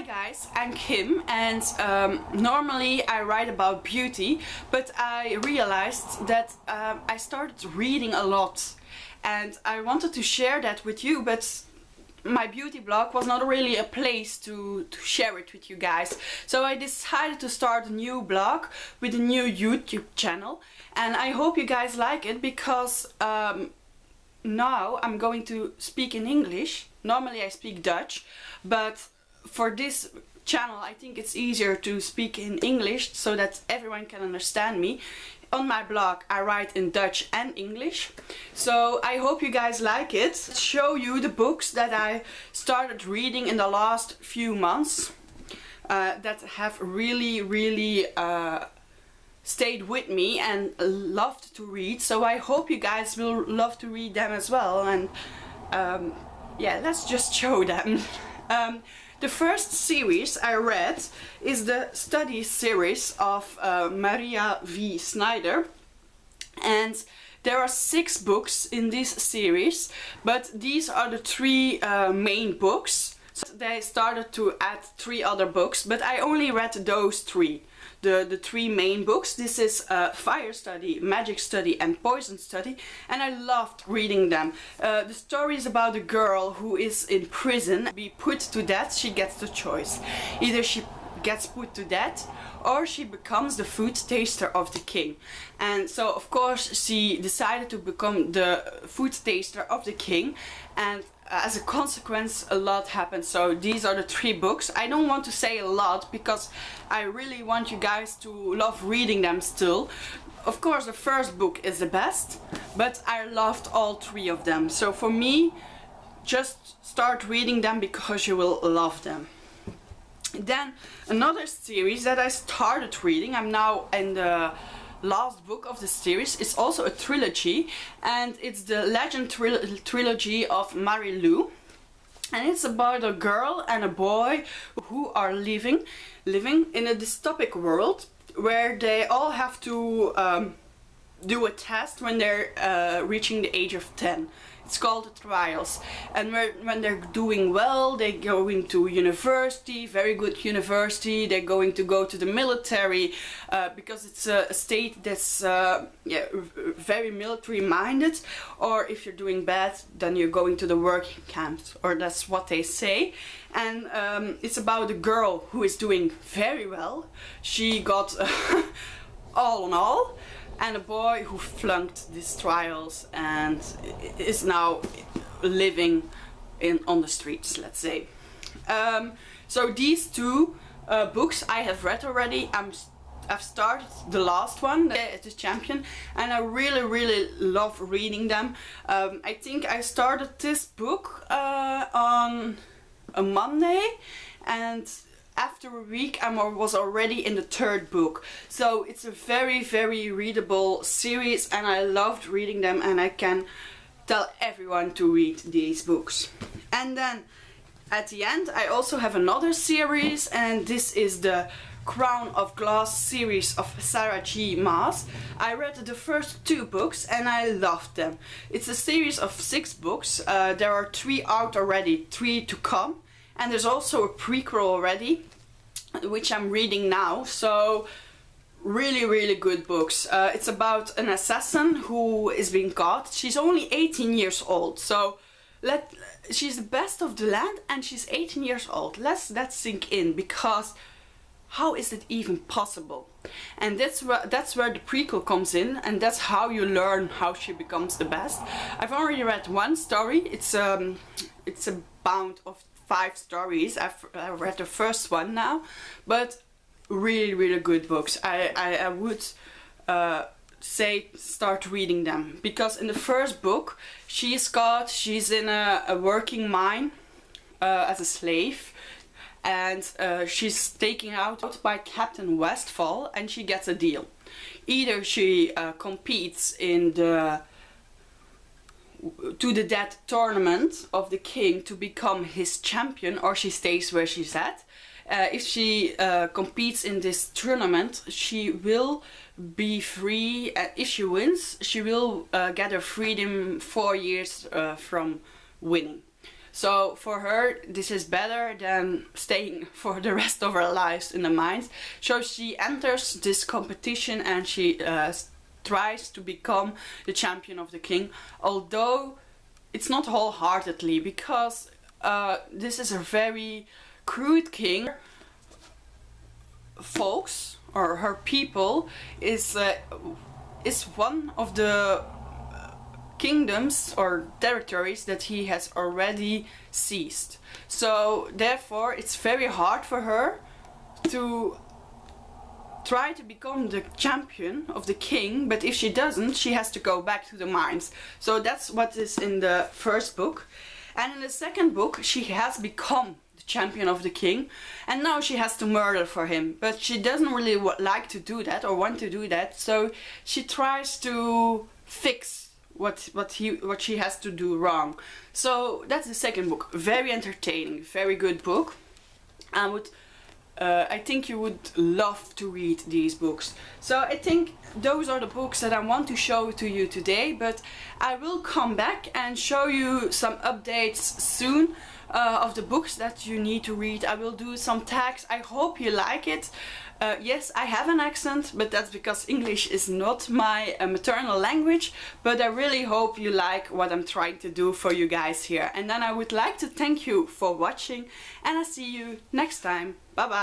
guys, I'm Kim, and normally I write about beauty, but I realized that I started reading a lot and I wanted to share that with you, but my beauty blog was not really a place to share it with you guys. So I decided to start a new blog with a new YouTube channel, and I hope you guys like it because now I'm going to speak in English. Normally I speak Dutch, but for this channel I think it's easier to speak in English so that everyone can understand me. On my blog I write in Dutch and English, so I hope you guys like it. Show you the books that I started reading in the last few months that have really stayed with me and loved to read, so I hope you guys will love to read them as well. And yeah, let's just show them. The first series I read is the study series of Maria V. Snyder, and there are 6 books in this series, but these are the 3 main books. So they started to add 3 other books, but I only read those 3. The 3 main books. This is Fire Study, Magic Study and Poison Study, and I loved reading them. The story is about a girl who is in prison. To be put to death, she gets the choice. Either she gets put to death or she becomes the food taster of the king. And so of course she decided to become the food taster of the king, and as a consequence a lot happened. So these are the 3 books. I don't want to say a lot because I really want you guys to love reading them still. Of course the first book is the best, but I loved all 3 of them. So for me, just start reading them because you will love them. Then another series that I started reading, I'm now in the last book of the series. It's also a trilogy, and it's the Legend trilogy of Marie-Lou, and it's about a girl and a boy who are living in a dystopic world where they all have to do a test when they're reaching the age of 10. It's called the trials, and when they're doing well, they're going to university, very good university. They're going to go to the military because it's a state that's yeah, very military minded. Or if you're doing bad, then you're going to the working camps, or that's what they say. And it's about a girl who is doing very well. She got all in all. And a boy who flunked these trials and is now living on the streets, let's say. So these 2 books I have read already. I've started the last one, The Champion, and I really love reading them. I think I started this book on a Monday, and after a week I was already in the 3rd book. So it's a very readable series, and I loved reading them, and I can tell everyone to read these books. And then at the end I also have another series, and this is the Crown of Glass series of Sarah J. Maas. I read the first 2 books and I loved them. It's a series of 6 books. There are 3 out already, 3 to come. And there's also a prequel already, which I'm reading now. So really good books. It's about an assassin who is being caught. She's only 18 years old, so she's the best of the land, and she's 18 years old. Let that sink in, because how is it even possible? And that's where the prequel comes in, and that's how you learn how she becomes the best. I've already read 1 story. It's a bound of 5 stories. I've read the first one now, but really good books. I would say start reading them, because in the first book she's in a working mine as a slave, and she's taken out by Captain Westfall, and she gets a deal. Either she competes in the to the death tournament of the king to become his champion, or she stays where she's at. If she competes in this tournament, she will be free. If she wins, she will get her freedom 4 years from winning. So for her, this is better than staying for the rest of her lives in the mines. So she enters this competition and she tries to become the champion of the king, although it's not wholeheartedly, because this is a very crude king. Folks, or her people, is one of the kingdoms or territories that he has already seized. So therefore it's very hard for her to try to become the champion of the king, but if she doesn't, she has to go back to the mines. So that's what is in the first book. And in the second book, she has become the champion of the king, and now she has to murder for him, but she doesn't really like to do that or want to do that, so she tries to fix what she has to do wrong. So that's the second book. Very entertaining, very good book. I think you would love to read these books. So I think those are the books that I want to show to you today, but I will come back and show you some updates soon of the books that you need to read. I will do some tags. I hope you like it. Yes, I have an accent, but that's because English is not my maternal language, but I really hope you like what I'm trying to do for you guys here. And then I would like to thank you for watching, and I'll see you next time. Bye bye.